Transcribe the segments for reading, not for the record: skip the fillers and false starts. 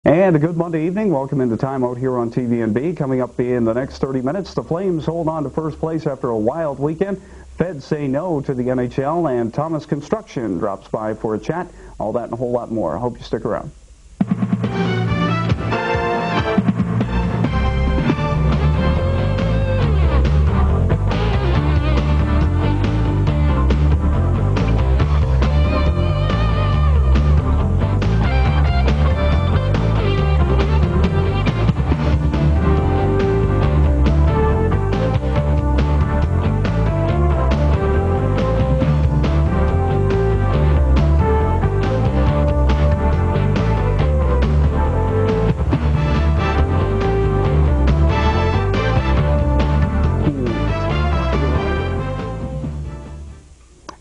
And a good Monday evening. Welcome into Time Out here on TVNB. Coming up in the next 30 minutes, the Flames hold on to first place after a wild weekend. Feds say no to the NHL, and Thomas Construction drops by for a chat. All that and a whole lot more. I hope you stick around.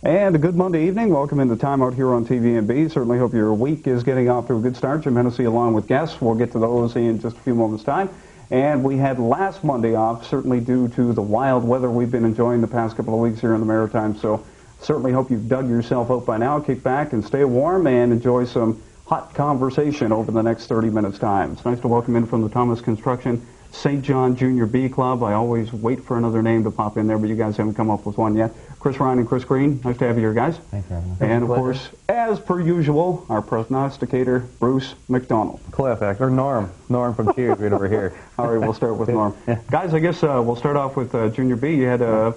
And a good Monday evening. Welcome into Time Out here on TVNB. Certainly hope your week is getting off to a good start. Jim Hennessy along with guests. We'll get to those in just a few moments' time. And we had last Monday off, certainly due to the wild weather we've been enjoying the past couple of weeks here in the Maritime. So certainly hope you've dug yourself out by now. Kick back and stay warm and enjoy some hot conversation over the next 30 minutes' time. It's nice to welcome in from the Thomas Construction St. John Junior B Club. I always wait for another name to pop in there, but you guys haven't come up with one yet. Chris Ryan and Chris Green, nice to have you here, guys. Thanks for having us. And, of course, as per usual, our prognosticator, Bruce McDonald. Cliff, or Norm. Norm from Cheers right over here. All right, we'll start with Norm. Yeah. Guys, I guess we'll start off with Junior B. You had a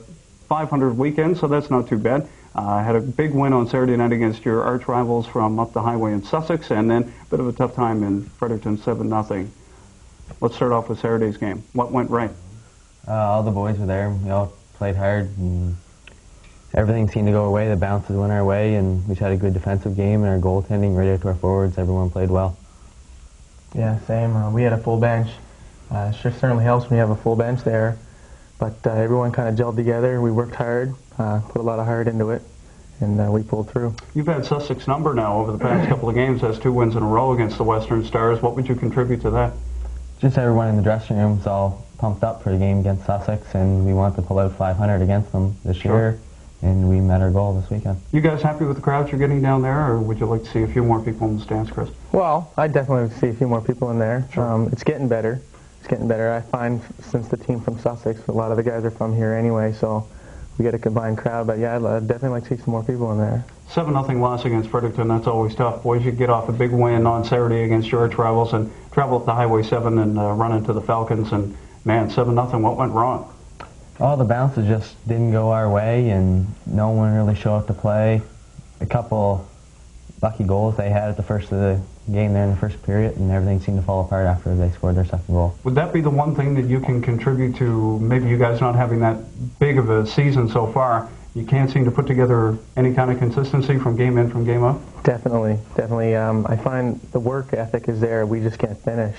500 weekend, so that's not too bad. Had a big win on Saturday night against your arch rivals from up the highway in Sussex, and then a bit of a tough time in Fredericton, 7-0. Let's start off with Saturday's game. What went right? All the boys were there. We all played hard, and everything seemed to go our way. The bounces went our way, and we just had a good defensive game, and our goaltending right out to our forwards. Everyone played well. Yeah, same. We had a full bench. Sure certainly helps when you have a full bench there. But everyone kind of gelled together. We worked hard, put a lot of heart into it, and we pulled through. You've had Sussex number now over the past couple of games. Has 2 wins in a row against the Western Stars. What would you contribute to that? Just everyone in the dressing room was all pumped up for the game against Sussex, and we wanted to pull out 500 against them this year, and we met our goal this weekend. You guys happy with the crowds you're getting down there, or would you like to see a few more people in the stands, Chris? Well, I'd definitely like to see a few more people in there. Sure. It's getting better. It's getting better. I find since the team from Sussex, a lot of the guys are from here anyway, so we get a combined crowd. But yeah, I'd definitely like to see some more people in there. 7-0 loss against Fredericton, that's always tough. Boys, you get off a big win on Saturday against your arch rivals and travel up the Highway 7 and run into the Falcons, and man, 7-0, what went wrong? All the bounces just didn't go our way, and no one really showed up to play. A couple lucky goals they had at the first of the game there in the first period, and everything seemed to fall apart after they scored their second goal. Would that be the one thing that you can contribute to maybe you guys not having that big of a season so far? You can't seem to put together any kind of consistency from game in, from game out? Definitely. I find the work ethic is there. We just can't finish.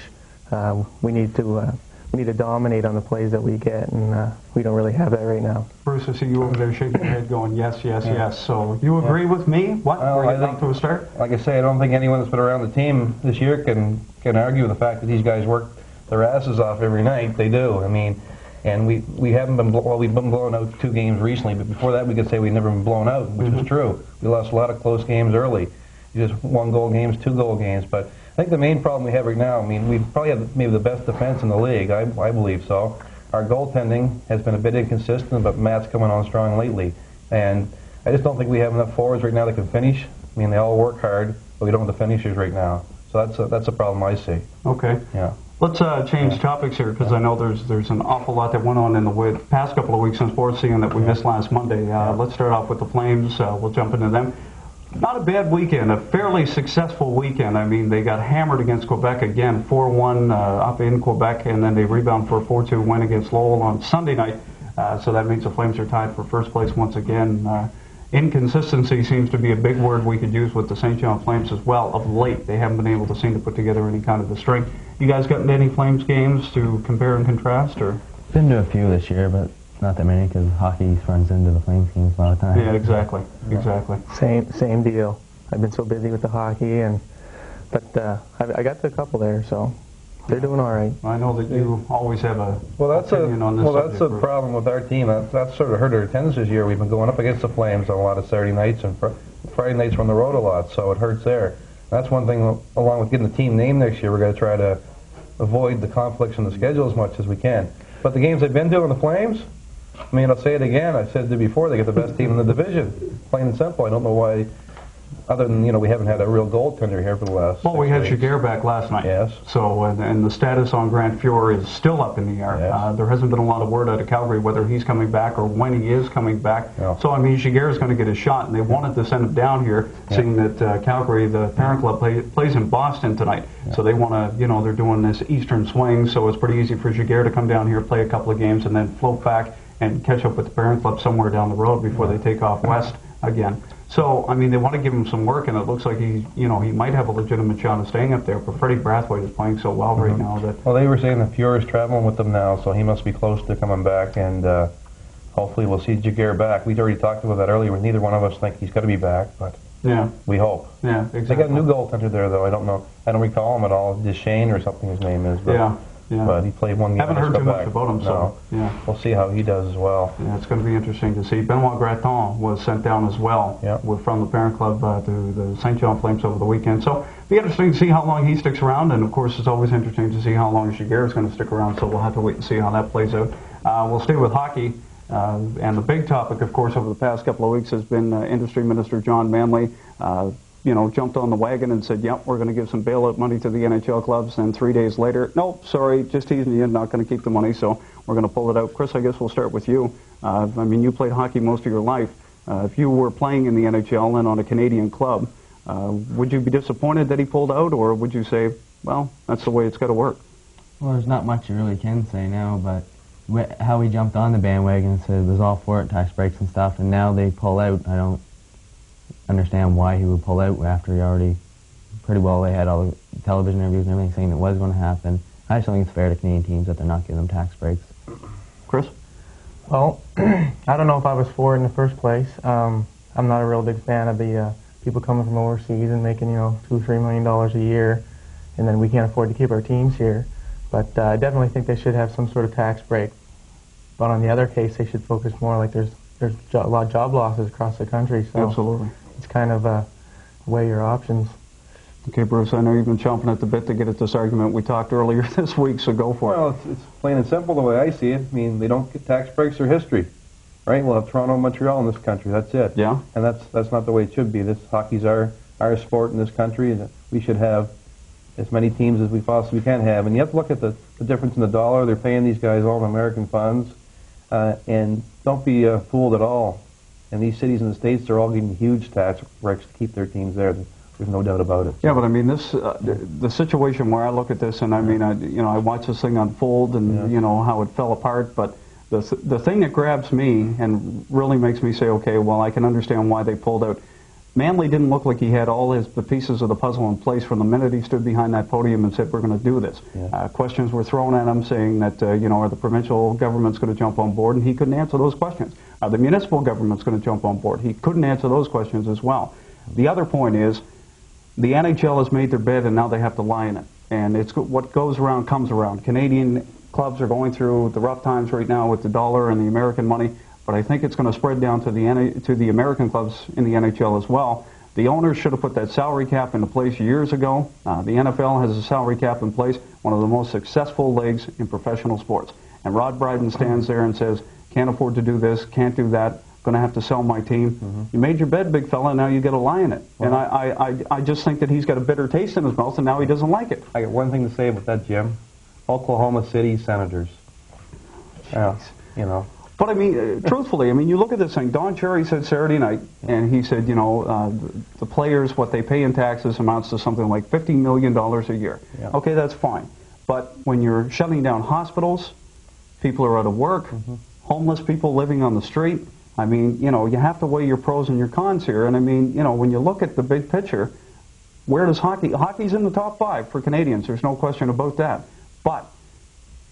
We need to dominate on the plays that we get, and we don't really have that right now. Bruce, I see you over there shaking your head going, yes, yes, yes. So you agree with me? What? Well, We're getting off to a start? Like I say, I don't think anyone that's been around the team this year can argue with the fact that these guys work their asses off every night. They do. I mean, and we haven't been, we've been blown out 2 games recently, but before that we could say we've never been blown out, which was true. We lost a lot of close games early. Just 1-goal games, 2-goal games, but I think the main problem we have right now, I mean, we probably have maybe the best defense in the league, I believe so. Our goaltending has been a bit inconsistent, but Matt's coming on strong lately. And I just don't think we have enough forwards right now that can finish. I mean, they all work hard, but we don't have the finishers right now. So that's a problem I see. Okay. Yeah. Let's change topics here, because I know there's an awful lot that went on in the past couple of weeks in sports scene that we missed last Monday. Let's start off with the Flames. We'll jump into them. Not a bad weekend, a fairly successful weekend. I mean, they got hammered against Quebec again, 4-1 up in Quebec, and then they rebound for a 4-2 win against Lowell on Sunday night. So that means the Flames are tied for first place once again. Inconsistency seems to be a big word we could use with the St. John Flames as well. Of late, they haven't been able to seem to put together any kind of a string. You guys gotten to any Flames games to compare and contrast, or? Been to a few this year, but not that many, because hockey runs into the Flames games a lot of times. Yeah, exactly. Exactly. Same deal. I've been so busy with the hockey, but I got to a couple there, so they're doing all right. I know that you always have a opinion on this that's subject, a problem with our team. That's sort of hurt our attendance this year. We've been going up against the Flames on a lot of Saturday nights, and Friday nights we're on the road a lot, so it hurts there. That's one thing, along with getting the team name next year, we're going to try to avoid the conflicts in the schedule as much as we can. But the games they've been to in the Flames, I mean, I'll say it again, I said it before, they get the best team in the division. Plain and simple. I don't know why, other than, we haven't had a real goaltender here for the last Well, we had weeks. Giguère back last night. Yes. So, and the status on Grant Fuhr is still up in the air. Yes. There hasn't been a lot of word out of Calgary whether he's coming back or when he is coming back. No. So, I mean, Giguère is going to get a shot, and they wanted to send him down here, seeing that Calgary, the parent club, plays in Boston tonight. Yeah. So they want to, they're doing this Eastern swing, so it's pretty easy for Giguère to come down here, play a couple of games, and then float back and catch up with the parent club somewhere down the road before they take off west again. So, I mean, they want to give him some work, and it looks like he might have a legitimate shot of staying up there. But Freddie Brathwaite is playing so well right now that. Well, they were saying that Fuhr is traveling with them now, so he must be close to coming back, and hopefully we'll see Giguère back. We'd already talked about that earlier. Neither one of us think he's going to be back, but Yeah. we hope. Yeah, exactly. They got a new goaltender there, though. I don't know. I don't recall him at all. Deschênes or something his name is. But, Yeah. But he played one game. Haven't heard too much about him, so yeah. We'll see how he does as well. Yeah, it's going to be interesting to see. Benoit Gratton was sent down as well from the parent club to the St. John Flames over the weekend. So it'll be interesting to see how long he sticks around, and of course it's always interesting to see how long Giguère is going to stick around, so we'll have to wait and see how that plays out. We'll stay with hockey, and the big topic, of course, over the past couple of weeks has been Industry Minister John Manley jumped on the wagon and said, yep, we're going to give some bailout money to the NHL clubs, and 3 days later, nope, sorry, just teasing you, not going to keep the money, so we're going to pull it out. Chris, I guess we'll start with you. I mean, you played hockey most of your life. If you were playing in the NHL and on a Canadian club, would you be disappointed that he pulled out, or would you say, well, that's the way it's got to work? Well, there's not much you really can say now, but how he jumped on the bandwagon and said it was all for it, tax breaks and stuff, and now they pull out. I don't understand why he would pull out after he already pretty well they had all the television interviews and everything saying it was going to happen. I just don't think it's fair to Canadian teams that they're not giving them tax breaks. Chris? Well, I don't know if I was for it in the first place. I'm not a real big fan of the people coming from overseas and making, $2 or $3 million a year, and then we can't afford to keep our teams here. But I definitely think they should have some sort of tax break. But on the other case, they should focus more, like there's a lot of job losses across the country. So Absolutely. it's kind of weigh your options. Okay, Bruce, I know you've been chomping at the bit to get at this argument. We talked earlier this week, so go for it. Well, it's plain and simple the way I see it. I mean, they don't get tax breaks or history, right? We'll have Toronto and Montreal in this country. That's it. Yeah. And that's not the way it should be. Hockey's our sport in this country, and we should have as many teams as we possibly can have. And you have to look at the difference in the dollar. They're paying these guys all in American funds, and don't be fooled at all. And these cities in the States, they're all getting huge tax breaks to keep their teams there. There's no doubt about it. Yeah, but I mean, this the situation where I look at this, and I mean, I watch this thing unfold, and how it fell apart. But the thing that grabs me and really makes me say, okay, well, I can understand why they pulled out. Manley didn't look like he had all the pieces of the puzzle in place from the minute he stood behind that podium and said, we're going to do this. Yeah. Questions were thrown at him saying that, are the provincial governments going to jump on board? And he couldn't answer those questions. Are the municipal government's going to jump on board? He couldn't answer those questions as well. The other point is, the NHL has made their bed and now they have to lie in it. And it's what goes around comes around. Canadian clubs are going through the rough times right now with the dollar and the American money. But I think it's going to spread down to the American clubs in the NHL as well. The owners should have put that salary cap into place years ago. The NFL has a salary cap in place, one of the most successful leagues in professional sports. And Rod Brydon stands there and says, can't afford to do this, can't do that, going to have to sell my team. Mm-hmm. You made your bed, big fella, now you got to lie in it. Well, and I just think that he's got a bitter taste in his mouth, and now he doesn't like it. I got one thing to say about that, Jim. Oklahoma City Senators. But I mean, truthfully, you look at this thing. Don Cherry said Saturday night, and he said, the players, what they pay in taxes amounts to something like $50 million a year. Yeah. Okay, that's fine. But when you're shutting down hospitals, people are out of work, homeless people living on the street, you have to weigh your pros and your cons here. And when you look at the big picture, where does hockey's in the top 5 for Canadians. There's no question about that. But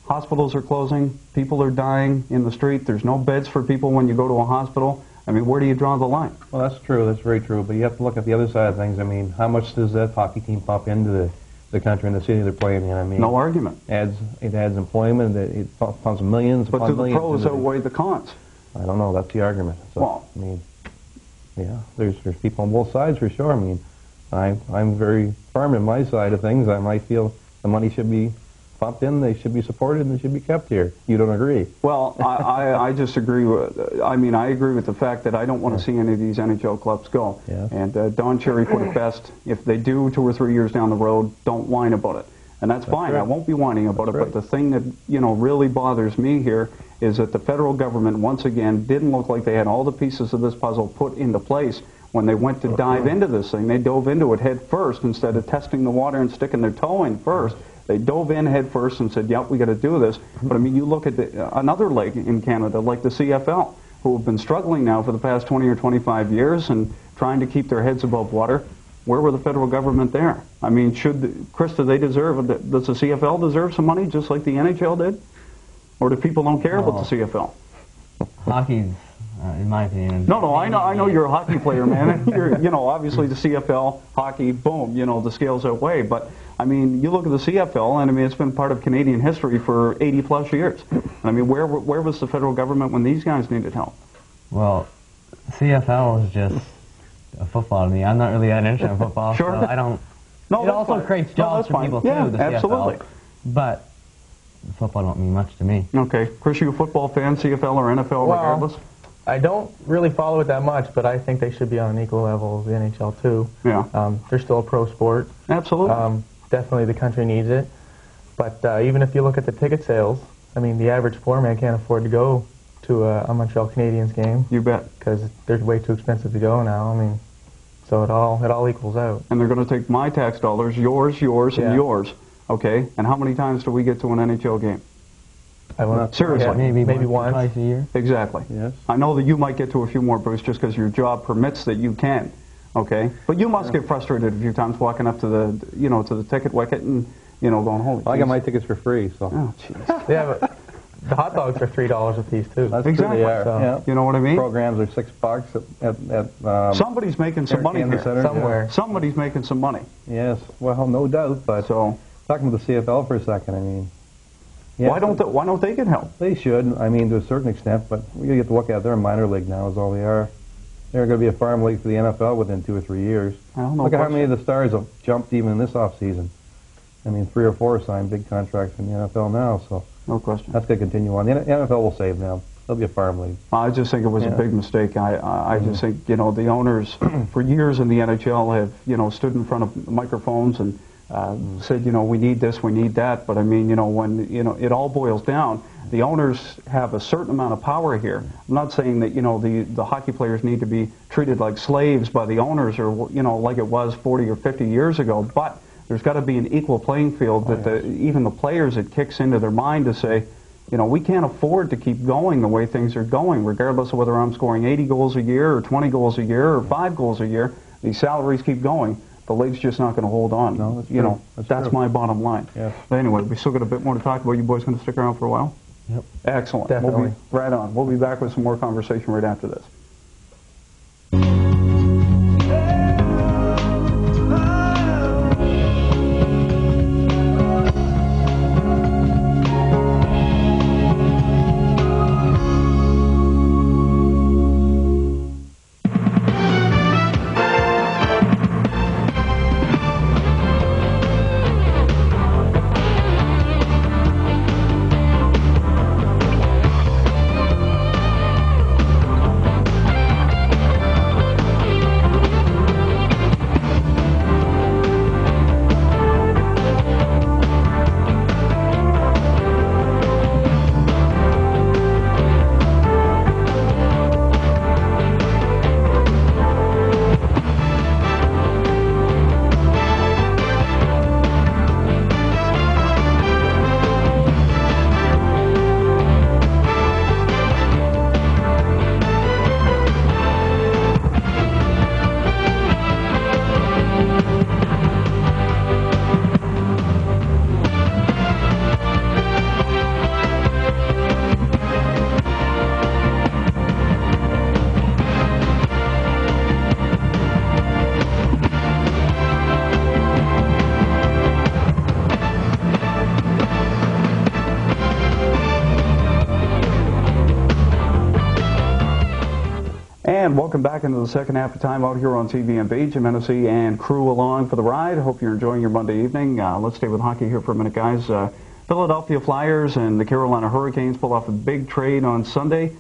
hospitals are closing. People are dying in the street. There's no beds for people when you go to a hospital. Where do you draw the line? Well, that's true. That's very true. But you have to look at the other side of things. How much does that hockey team pump into the country and the city they're playing in? No argument. It adds employment. It pumps millions upon millions. But do the pros outweigh the cons? I don't know. That's the argument. So, well, yeah, there's people on both sides for sure. I'm very firm in my side of things. I feel the money should be pumped in, they should be supported, and they should be kept here. You don't agree? Well, I just agree with, I mean, I agree with the fact that I don't want to see any of these NHL clubs go. Yeah. And Don Cherry put it best, if they do 2 or 3 years down the road, don't whine about it. And that's fine, right. I won't be whining about it, Right. but the thing that, you know, really bothers me here is that the federal government, once again, didn't look like they had all the pieces of this puzzle put into place when they went to dive into this thing. They dove into it head first instead of testing the water and sticking their toe in first. They dove in head first and said, yep, we got to do this. But I mean, you look at another league in Canada, like the CFL, who have been struggling now for the past 20 or 25 years and trying to keep their heads above water. Where were the federal government there? I mean, Chris, do they deserve, does the CFL deserve some money just like the NHL did? Or do people don't care about the CFL? Hockey's, in my opinion. No, I know you're a hockey player, man. You're, you know, obviously the CFL, hockey, boom, you know, the scales that way. But, I mean, you look at the CFL, and I mean, it's been part of Canadian history for 80-plus years. I mean, where was the federal government when these guys needed help? Well, CFL is just a football to me. I'm not really that interested in football, Sure. so I don't. No, it that's also fine. creates jobs for people Yeah, too, the absolutely. CFL. But football don't mean much to me. Okay. Chris, you a football fan, CFL or NFL, Well, regardless? I don't really follow it that much, but I think they should be on an equal level as the NHL too. Yeah. They're still a pro sport. Absolutely. Definitely the country needs it. But even if you look at the ticket sales, I mean, the average poor man can't afford to go to a Montreal Canadiens game. You bet. Because they're way too expensive to go now. I mean, so it all equals out. And they're going to take my tax dollars, yours, Yeah. and yours. Okay? And how many times do we get to an NHL game? I won't, Seriously. yeah, maybe once. Twice a year. Exactly. Yes. I know that you might get to a few more, Bruce, just because your job permits that you can. Okay? But you must get frustrated a few times walking up to the, you know, to the ticket wicket and, you know, going, holy I got jeez. my tickets for free, so. Oh, jeez. Yeah, but the hot dogs are $3 a piece too. That's Exactly. true, they are. So- Yeah. You know what I mean? Programs are $6 at Somebody's making some money Canada here. Center. Somewhere. Somebody's making some money. Yes, well, no doubt, but So talking about the CFL for a second, I mean, yeah, why don't they get help? they should, I mean, to a certain extent, but we get to look at their minor league now is all they are. They're going to be a farm league for the NFL within 2 or 3 years. I don't know. Look at how many of the stars have jumped even in this offseason. I mean, 3 or 4 signed big contracts in the NFL now, so No question. that's going to continue on. The NFL will save them. They'll be a farm league. I just think it was a Yeah. big mistake. I just think, you know, the owners for years in the NHL have, you know, stood in front of microphones and said, you know, we need this, we need that. But I mean, you know, when, you know, it all boils down, the owners have a certain amount of power here. I'm not saying that, you know, the hockey players need to be treated like slaves by the owners or, you know, like it was 40 or 50 years ago, but there's got to be an equal playing field that even the players, it kicks into their mind to say, you know, we can't afford to keep going the way things are going, regardless of whether I'm scoring 80 goals a year or 20 goals a year or 5 goals a year. These salaries keep going. The league's just not going to hold on. No, that's you true. know, That's true. my bottom line. Yeah. But anyway, we still got a bit more to talk about. You boys going to stick around for a while? Yep. Excellent. Definitely. We'll be right on. We'll be back with some more conversation right after this. And welcome back into the second half of time out here on TVMB. Jim Hennessy and crew along for the ride. Hope you're enjoying your Monday evening. Let's stay with hockey here for a minute, guys. Philadelphia Flyers and the Carolina Hurricanes pulled off a big trade on Sunday.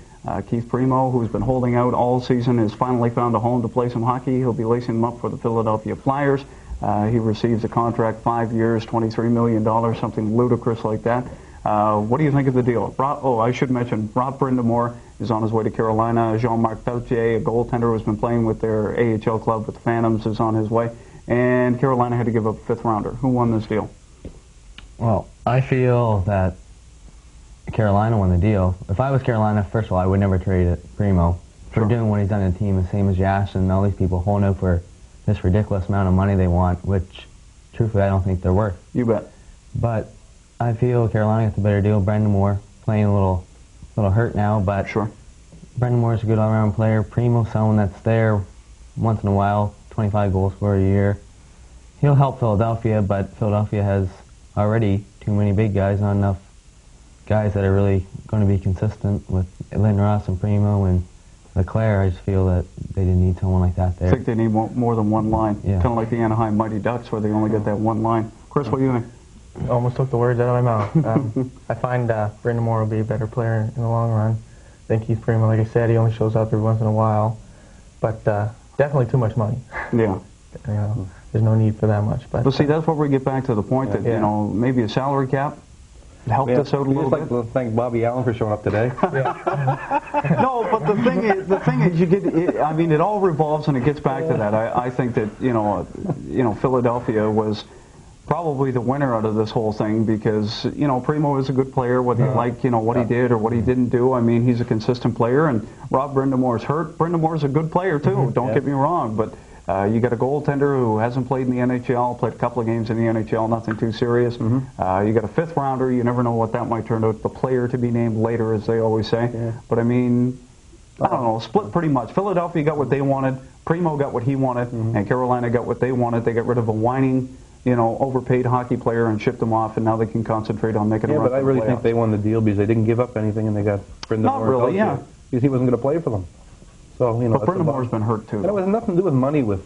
Keith Primo, who's been holding out all season, has finally found a home to play some hockey. He'll be lacing them up for the Philadelphia Flyers. He receives a contract, 5 years, $23 million, something ludicrous like that. What do you think of the deal? I should mention, Rob Brindamore is on his way to Carolina. Jean-Marc Pelletier, a goaltender who's been playing with their AHL club with the Phantoms, is on his way. And Carolina had to give up a fifth-rounder. Who won this deal? Well, I feel that Carolina won the deal. If I was Carolina, first of all, I would never trade it Primo for doing what he's done in the team, the same as Yash and all these people holding out for this ridiculous amount of money they want, which, truthfully, I don't think they're worth. You bet. But I feel Carolina gets a better deal. Brendan Moore playing a little hurt now, but Brendan Moore is a good all-around player. Primo's someone that's there once in a while, 25 goals for a year. He'll help Philadelphia, but Philadelphia has already too many big guys, not enough guys that are really going to be consistent with Lindros and Primo and Leclerc. I just feel that they didn't need someone like that there. I think they need more than one line, kind of like the Anaheim Mighty Ducks, where they only get that one line. Chris, what do you think? Almost took the words out of my mouth. I find Brendan Moore will be a better player in the long run. I think Keith Primo, like I said, he only shows up every once in a while, but definitely too much money. Yeah. There's no need for that much. But see, that's where we get back to the point that maybe a salary cap helped us out a little bit. I'd like to thank Bobby Allen for showing up today. No, but the thing is, you get. It all revolves, and it gets back to that. I think that Philadelphia was probably the winner out of this whole thing because, Primo is a good player, whether you like, what he did or what he didn't do. I mean, he's a consistent player, and Rob Brindamore's hurt. Brindamore's a good player, too, don't get me wrong, but you got a goaltender who hasn't played in the NHL, played a couple of games in the NHL, nothing too serious. You got a fifth-rounder, you never know what that might turn out, the player to be named later, as they always say. But, I don't know, split pretty much. Philadelphia got what they wanted, Primo got what he wanted, and Carolina got what they wanted. They got rid of a whining, overpaid hockey player and shipped him off, and now they can concentrate on making a run. But I really think they won the deal because they didn't give up anything, and they got Brendan Moore. Not really, because he wasn't going to play for them. So but Brendan Moore's been hurt too. And it has nothing to do with money with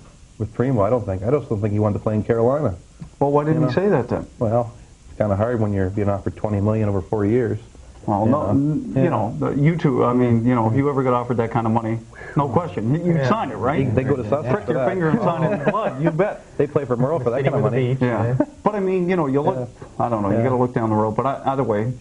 Primo. I don't think. I just don't think he wanted to play in Carolina. Well, why didn't he say that then? Well, it's kind of hard when you're being offered $20 million over 4 years. Well, you two. If you ever got offered that kind of money, no question, you'd sign it, right? They go to Sussex. Prick your finger and sign it in blood. You bet. They play for Merle for that kind of money. Yeah. But you look. I don't know. You got to look down the road. But either way,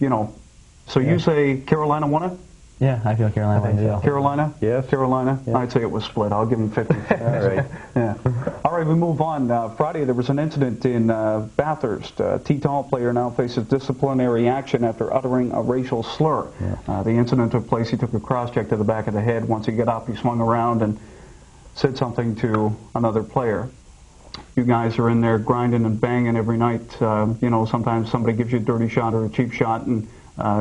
So you say Carolina won it? Yeah, I feel Carolina won the deal. Carolina? Yes. Carolina? Yeah. I'd say it was split. I'll give them 50. All right. Yeah. All right, we move on. Friday there was an incident in Bathurst. A T-Tall player now faces disciplinary action after uttering a racial slur. The incident took place. He took a cross-check to the back of the head. Once he got up, he swung around and said something to another player. You guys are in there grinding and banging every night. Sometimes somebody gives you a dirty shot or a cheap shot. And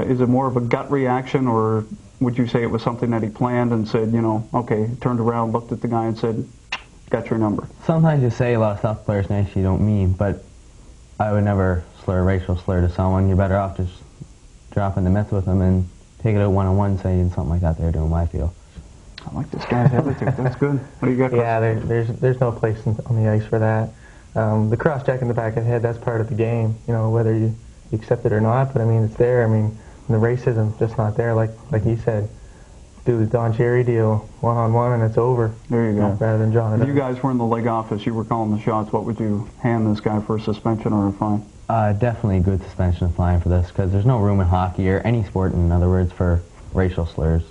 is it more of a gut reaction, or would you say it was something that he planned and said, okay, turned around, looked at the guy and said, got your number? Sometimes you say a lot of stuff players nice you don't mean, but I would never slur a racial slur to someone. You're better off just dropping the myth with them and take it out one-on-one, saying something like that they're doing, I feel. I like this guy's attitude. That's good. What do you got? Yeah, there's no place on the ice for that. The cross-check in the back of the head, that's part of the game, whether you accept it or not, but it's there. The racism's just not there, like he said. Do the Don Cherry deal one-on-one and it's over. There you go. Rather than John. If you guys were in the league office, you were calling the shots, what would you hand this guy for a suspension or a fine? Definitely a good suspension and fine for this, because there's no room in hockey or any sport, in other words, for racial slurs.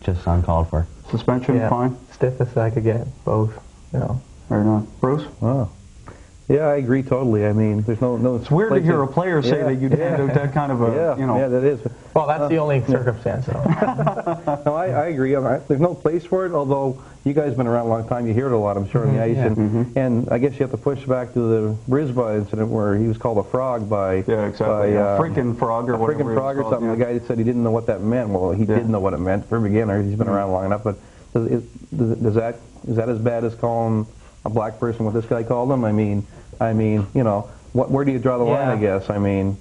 Just uncalled for. Suspension, fine? Stiffest I could get, both, Fair enough. Bruce? Oh. Yeah, I agree totally. There's no. It's weird to hear a player say that you'd hand out that kind of a, Yeah, that is. Well, that's the only circumstance, though. No, I agree. There's no place for it, although you guys have been around a long time. You hear it a lot, I'm sure, on the ice. And I guess you have to push back to the Brisbane incident where he was called a frog by... Yeah, exactly. A freaking frog or whatever. Freaking frog or something. The guy said he didn't know what that meant. Well, he did know what it meant for a beginner. He's been around long enough. But is that as bad as calling a black person what this guy called him? Where do you draw the line, I guess? You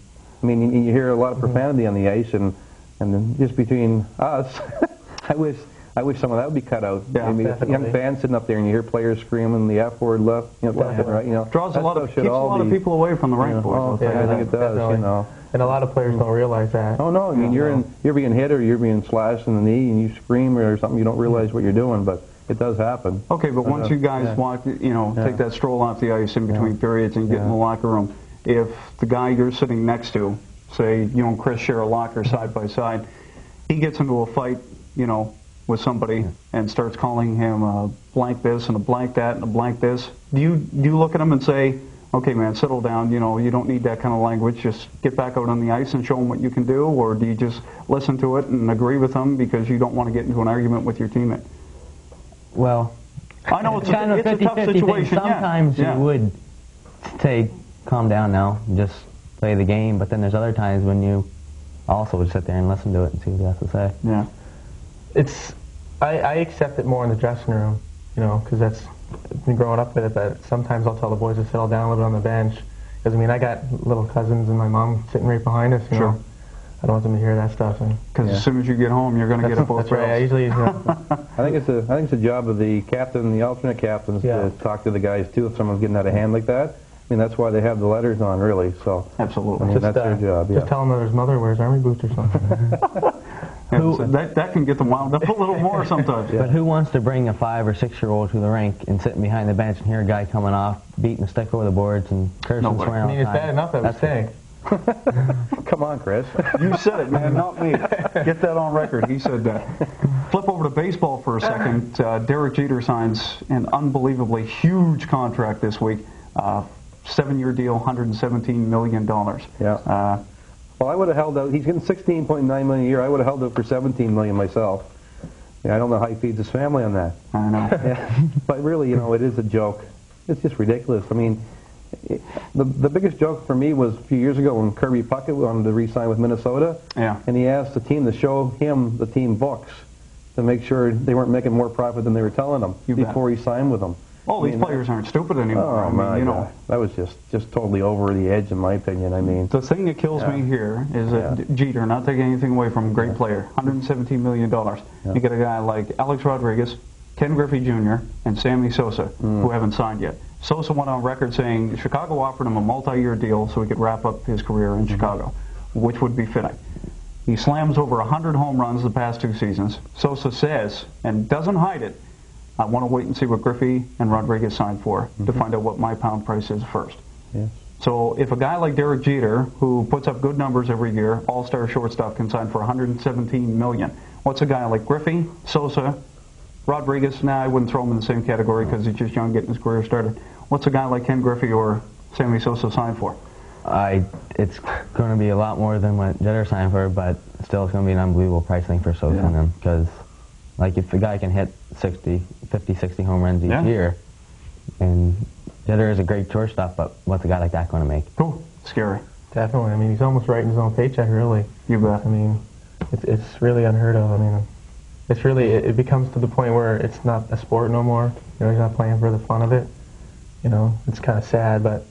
hear a lot of profanity on the ice, and then just between us, I I wish some of that would be cut out. Yeah, Maybe young fans sitting up there and you hear players screaming the F word left, left and right. Draws keeps a lot of people away from the rink, boys. I think it does. Definitely. And a lot of players don't realize that. Oh no, I mean you're being hit or you're being slashed in the knee and you scream or something, you don't realize what you're doing, but it does happen. Okay, but once you guys walk, take that stroll off the ice in between periods and get in the locker room, if the guy you're sitting next to, say you and Chris share a locker side by side, he gets into a fight, with somebody and starts calling him a blank this and a blank that and a blank this, do you look at him and say, okay, man, settle down, you don't need that kind of language, just get back out on the ice and show him what you can do, or do you just listen to it and agree with him because you don't want to get into an argument with your teammate? Well, I know it's kind of a tough situation. Sometimes you would say, calm down now, just play the game, but then there's other times when you also would sit there and listen to it and see what he has to say. Yeah. I accept it more in the dressing room, because that's been growing up with it, but sometimes I'll tell the boys to settle down a little bit on the bench, because I got little cousins and my mom sitting right behind us, Sure. I don't want them to hear that stuff. Because as soon as you get home, you're going to get it both That's right. I usually. I think it's the job of the captain and the alternate captains to talk to the guys too if someone's getting out of hand like that. I mean, that's why they have the letters on, really. So absolutely, I mean, that's their job. Just tell them that his mother wears army boots or something. that can get them wound up a little more sometimes. But who wants to bring a 5 or 6 year old to the rink and sitting behind the bench and hear a guy coming off, beating a stick over the boards and cursing and swearing all the time? It's bad enough that we stink. Come on, Chris. You said it, man, not me. Get that on record. He said that. Flip over to baseball for a second. Derek Jeter signs an unbelievably huge contract this week. 7-year deal, $117 million. Yeah. Well, I would have held out. He's getting $16.9 million a year. I would have held out for $17 million myself. Yeah, I don't know how he feeds his family on that. I know. Yeah. But really, it is a joke. It's just ridiculous. I mean, the biggest joke for me was a few years ago when Kirby Puckett wanted to re-sign with Minnesota. Yeah. And he asked the team to show him the team books to make sure they weren't making more profit than they were telling him before he signed with them. Oh, these players aren't stupid anymore. Oh, my God. That was just totally over the edge, in my opinion. I mean, the thing that kills me here is that Jeter, not taking anything away from a great player, $117 million. You get a guy like Alex Rodriguez, Ken Griffey Jr., and Sammy Sosa, who haven't signed yet. Sosa went on record saying Chicago offered him a multi-year deal so he could wrap up his career in Chicago, which would be fitting. He slams over 100 home runs the past 2 seasons. Sosa says, and doesn't hide it, I want to wait and see what Griffey and Rodriguez signed for to find out what my pound price is first. Yes. So if a guy like Derek Jeter, who puts up good numbers every year, all-star shortstop, can sign for $117 million, what's a guy like Griffey, Sosa, Rodriguez? Now I wouldn't throw him in the same category because he's just young, getting his career started. What's a guy like Ken Griffey or Sammy Sosa signed for? It's going to be a lot more than what Jeter signed for, but still it's going to be an unbelievable price thing for Sosa and them, because like if the guy can hit 50, 60 home runs each year, and Jeter is a great shortstop, but what's a guy like that going to make? Cool. Scary. Definitely. I mean, he's almost writing his own paycheck, really. You bet. I mean, it's really unheard of. I mean, it's really, it becomes to the point where it's not a sport no more. He's not playing for the fun of it. It's kind of sad, but...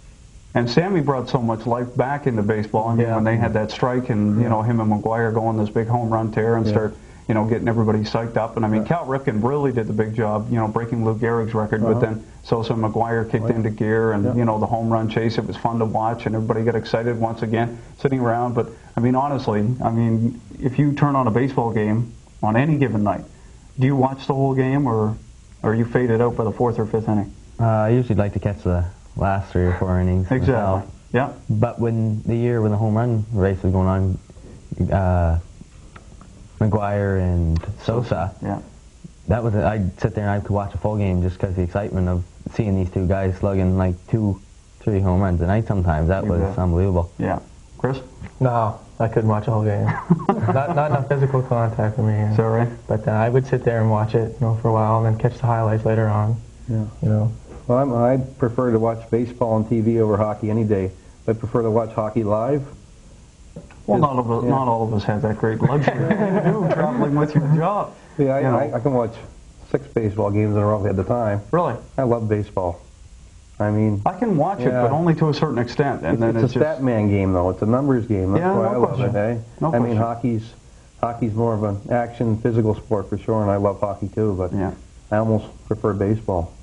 And Sammy brought so much life back into baseball. I mean, when they had that strike and, him and McGuire go on this big home run tear and start... getting everybody psyched up. And I mean, Cal Ripken really did the big job, breaking Lou Gehrig's record, but then Sosa and McGuire kicked into gear, and, the home run chase, it was fun to watch, and everybody got excited once again, sitting around. But, I mean, honestly, if you turn on a baseball game on any given night, do you watch the whole game, or are you faded out by the 4th or 5th inning? I usually like to catch the last 3 or 4 innings. Exactly. Myself. Yeah. But when the home run race was going on, McGuire and Sosa. Yeah. That was I'd sit there and I could watch a full game just because the excitement of seeing these 2 guys slugging like 2, 3 home runs a night sometimes. That was unbelievable. Yeah. Chris? No, I couldn't watch a whole game. not enough physical contact for me. Is that right? But I would sit there and watch it, for a while, and then catch the highlights later on. Yeah. Well, I prefer to watch baseball on TV over hockey any day. I prefer to watch hockey live. Well, not all of us have that great luxury. You do, traveling with your job. Yeah, I can watch 6 baseball games in a row at the time. Really? I love baseball. I mean, I can watch it, but only to a certain extent. And then it's a stat man game, though. It's a numbers game. That's why I love it. No I mean, hockey's Hockey's more of an action, physical sport for sure, and I love hockey too, but Yeah. I almost prefer baseball.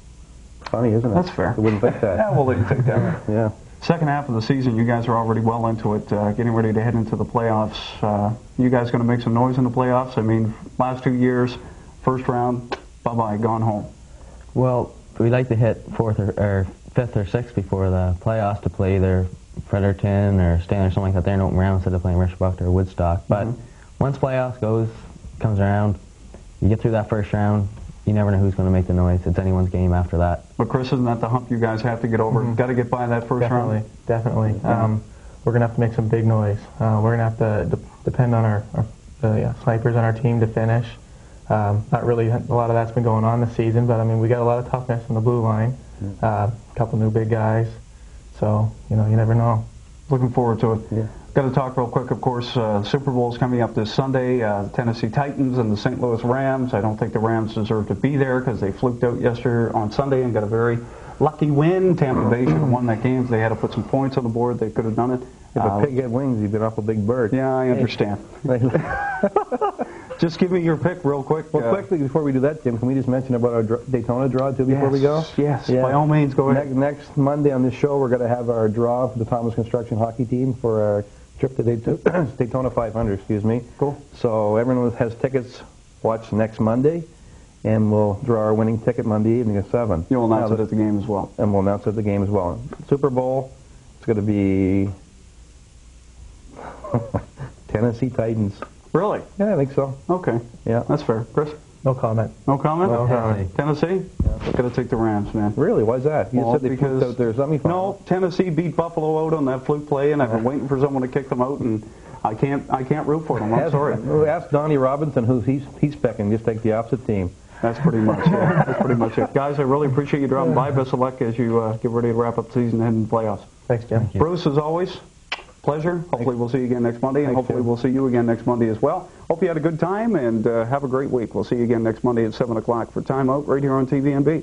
Funny, isn't it? That's fair. I wouldn't think that. Yeah, we'll let you take that. Yeah. Second half of the season, you guys are already well into it, getting ready to head into the playoffs. You guys going to make some noise in the playoffs? I mean, last 2 years, first round, bye-bye, gone home. Well, we like to hit fifth or sixth before the playoffs to play either Fredericton or Stanley or something like that there in open round instead of playing Richbuck or Woodstock. But once playoffs comes around, you get through that first round, you never know who's going to make the noise. It's anyone's game after that. But Chris, isn't that the hump you guys have to get over? Got to get by that first round? Definitely. We're going to have to make some big noise. We're going to have to depend on our snipers on our team to finish. Not really a lot of that's been going on this season, but I mean, we got a lot of toughness in the blue line. A couple new big guys. So, you never know. Looking forward to it. Yeah. Got to talk real quick, of course, Super Bowl's coming up this Sunday. The Tennessee Titans and the St. Louis Rams. I don't think the Rams deserve to be there because they fluked out yesterday on Sunday and got a very lucky win. Tampa Bay should have won that game. They had to put some points on the board. They could have done it. If a pig had wings, he'd been off a big bird. Yeah, I understand. Just give me your pick real quick. Well, quickly, before we do that, Jim, can we just mention about our Daytona draw, too, before we go? Yes, by all means, go ahead. Next Monday on this show, we're going to have our draw for the Thomas Construction hockey team for our trip to Daytona 500, excuse me. Cool. So everyone who has tickets, watch next Monday, and we'll draw our winning ticket Monday evening at 7. You'll announce it at the game as well. And we'll announce it at the game as well. Super Bowl, it's going to be Tennessee Titans. Really? Yeah, I think so. Okay. Yeah. That's fair. Chris? No comment. No comment? No comment. Tennessee? Yeah. Got to take the Rams, man. Really? Why's that? You Well, said they fluked out their semifinal. No, Tennessee beat Buffalo out on that fluke play, and I've been waiting for someone to kick them out, and I can't root for them. I'm sorry. Ask Donnie Robinson who he's picking. Just take the opposite team. That's pretty much it. That's pretty much it. Guys, I really appreciate you dropping by. Best of luck as you get ready to wrap up the season and head in the playoffs. Thanks, Jim. Thank you. Bruce, as always, pleasure. Hopefully we'll see you again next Monday, and hopefully we'll see you again next Monday as well. Hope you had a good time, and have a great week. We'll see you again next Monday at 7 o'clock for Time Out right here on TVNB.